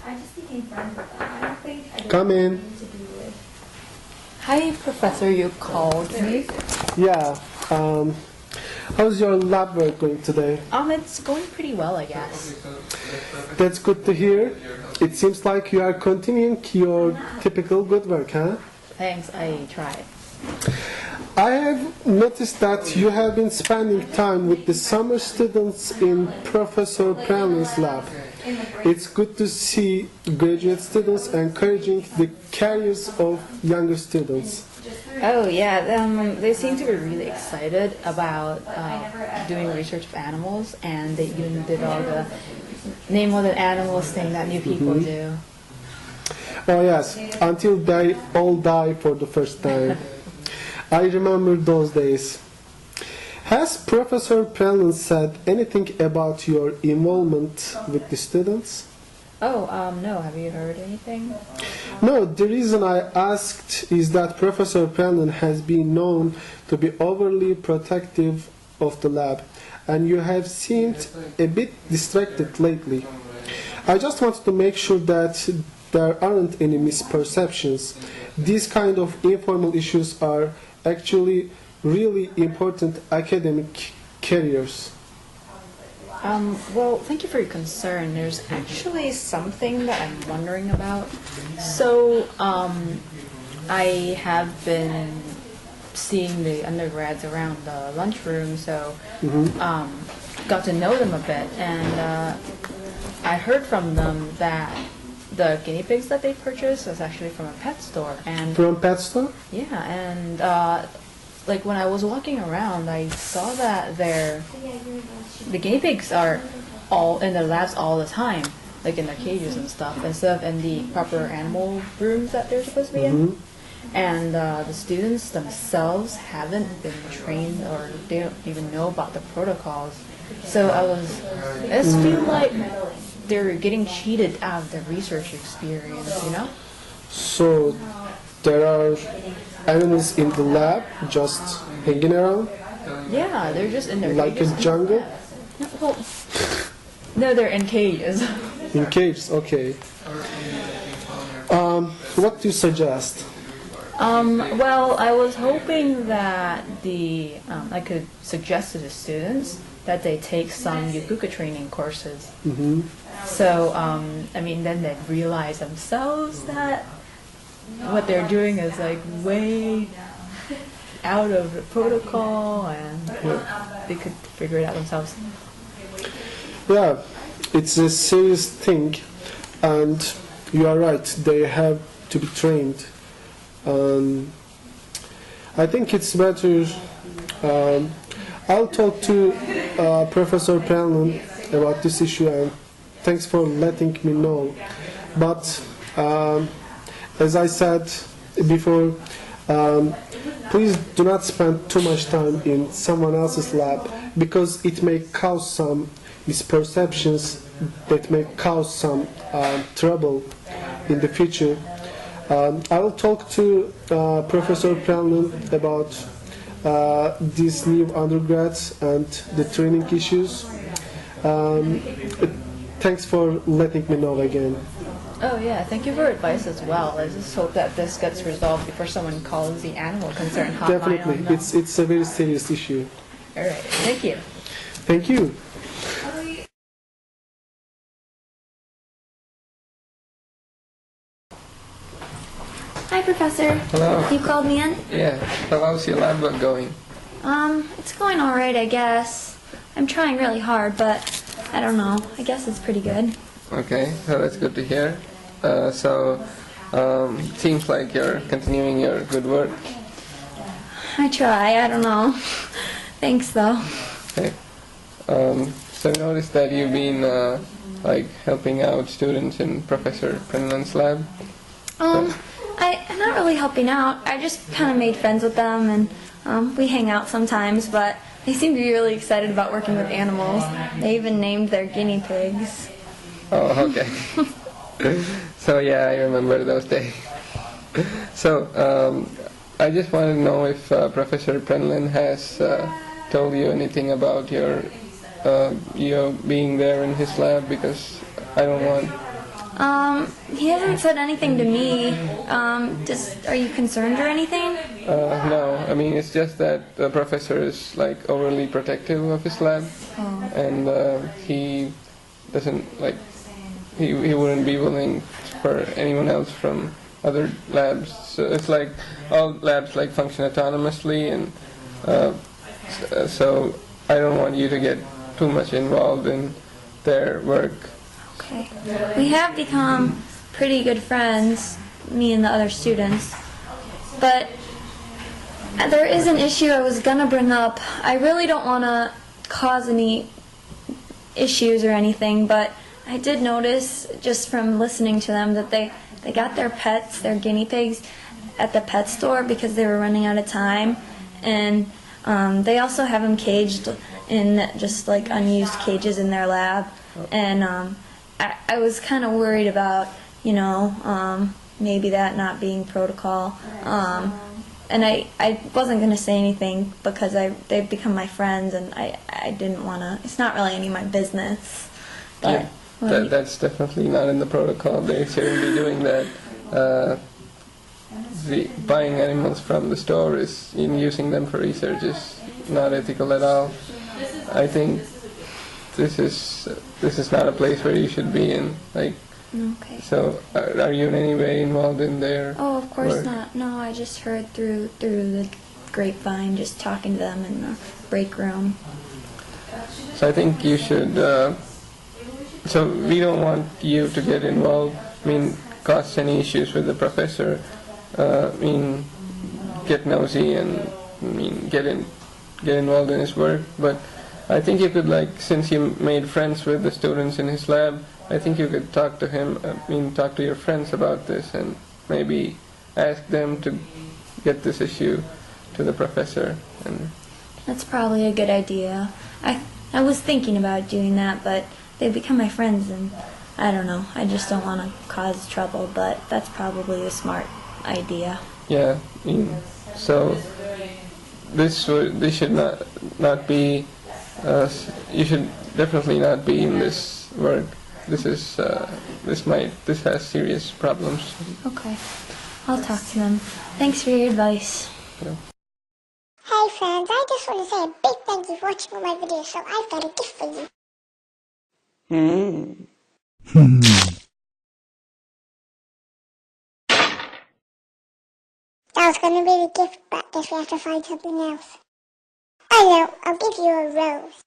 I just became friends with them. I don't think I did Come in. anything to do with. Hi, Professor, you called me. Yeah. How's your lab work going today? It's going pretty well, I guess. That's good to hear. It seems like you are continuing your typical good work, huh? Thanks, I tried. I have noticed that you have been spending time with the summer students in Professor Pranlin's lab. It's good to see graduate students encouraging the careers of younger students. Oh yeah, they seem to be really excited about doing research of animals, and they even did all the name of the animals thing that new people do. Oh yes, until they all die for the first time. I remember those days. Has Professor Pranlin said anything about your involvement with the students? Oh, no, have you heard anything? No, the reason I asked is that Professor Pranlin has been known to be overly protective of the lab, and you have seemed a bit distracted lately. I just wanted to make sure that there aren't any misperceptions. These kind of informal issues are actually really important academic careers. Well, thank you for your concern. There's actually something that I'm wondering about. So, I have been seeing the undergrads around the lunchroom, so got to know them a bit, and I heard from them that the guinea pigs that they purchased was actually from a pet store. And From pet store? yeah, and like when I was walking around, I saw that the guinea pigs are all in their labs all the time, like in their cages and stuff, instead of in the proper animal rooms that they're supposed to be in. And the students themselves haven't been trained, or they don't even know about the protocols. So I just feel like they're getting cheated out of their research experience, you know? So there are animals in the lab just hanging around Yeah, they're just in their like cages. a jungle? Well, no, they're in cages. In caves, okay. What do you suggest? Well, I was hoping that I could suggest to the students that they take some yukuka training courses. So, I mean, then they'd realize themselves that what they're doing is like way out of the protocol, and they could figure it out themselves. Yeah, it's a serious thing, and you are right, they have to be trained. I think it's better. I'll talk to Professor Pranlin about this issue, and thanks for letting me know. But as I said before, please do not spend too much time in someone else's lab, because it may cause some misperceptions that may cause some trouble in the future. I will talk to Professor Pranlin about these new undergrads and the training issues. Thanks for letting me know again. Oh yeah, thank you for advice as well. I just hope that this gets resolved before someone calls the animal concern hotline. Definitely, it's a very serious issue. All right, thank you. Thank you. Hi, Professor. Hello. You called me in? Yeah. So how's your lab work going? It's going all right, I guess. I'm trying really hard, but I don't know. I guess it's pretty good. Okay, so that's good to hear. Seems like you're continuing your good work. I try. I don't know. Thanks, though. Okay. So I noticed that you've been helping out students in Professor Prenland's lab. I'm not really helping out. I just kind of made friends with them, and we hang out sometimes, but they seem to be really excited about working with animals. They even named their guinea pigs. Oh, okay. So yeah, I remember those days. So I just want to know if Professor Prenlin has told you anything about your you being there in his lab, because I don't want He hasn't said anything to me. Are you concerned or anything? No, I mean it's just that the professor is like overly protective of his lab, and he doesn't like he wouldn't be willing for anyone else from other labs. So it's like all labs like function autonomously, and so I don't want you to get too much involved in their work. Okay. We have become pretty good friends, me and the other students. But there is an issue I was gonna bring up. I really don't want to cause any issues or anything, but I did notice just from listening to them that they got their pets, their guinea pigs, at the pet store because they were running out of time, and they also have them caged in just like unused cages in their lab, and I was kind of worried about, maybe that not being protocol, and I wasn't going to say anything because they've become my friends, and I didn't want to, it's not really any of my business, but That's definitely not in the protocol. They shouldn't be doing that. Buying animals from the store is using them for research is not ethical at all. I think this is not a place where you should be in. Like, okay. so are you in any way involved in their? Oh, of course work? not. No, I just heard through the grapevine, just talking to them in the break room. So I think you should. So we don't want you to get involved. I mean, cause any issues with the professor. Get nosy and get involved in his work. But I think you could, like, since you made friends with the students in his lab, I think you could talk to him. Talk to your friends about this and maybe ask them to get this issue to the professor. And That's probably a good idea. I was thinking about doing that, but they've become my friends, and I don't know. I just don't want to cause trouble, but that's probably a smart idea. yeah, so this should not be. You should definitely not be in this work. This has serious problems. Okay. I'll talk to them. Thanks for your advice. Yeah. Hey friends, I just want to say a big thank you for watching all my videos, so I've got a gift for you. That was going to be the gift, but guess we have to find something else. I know, I'll give you a rose.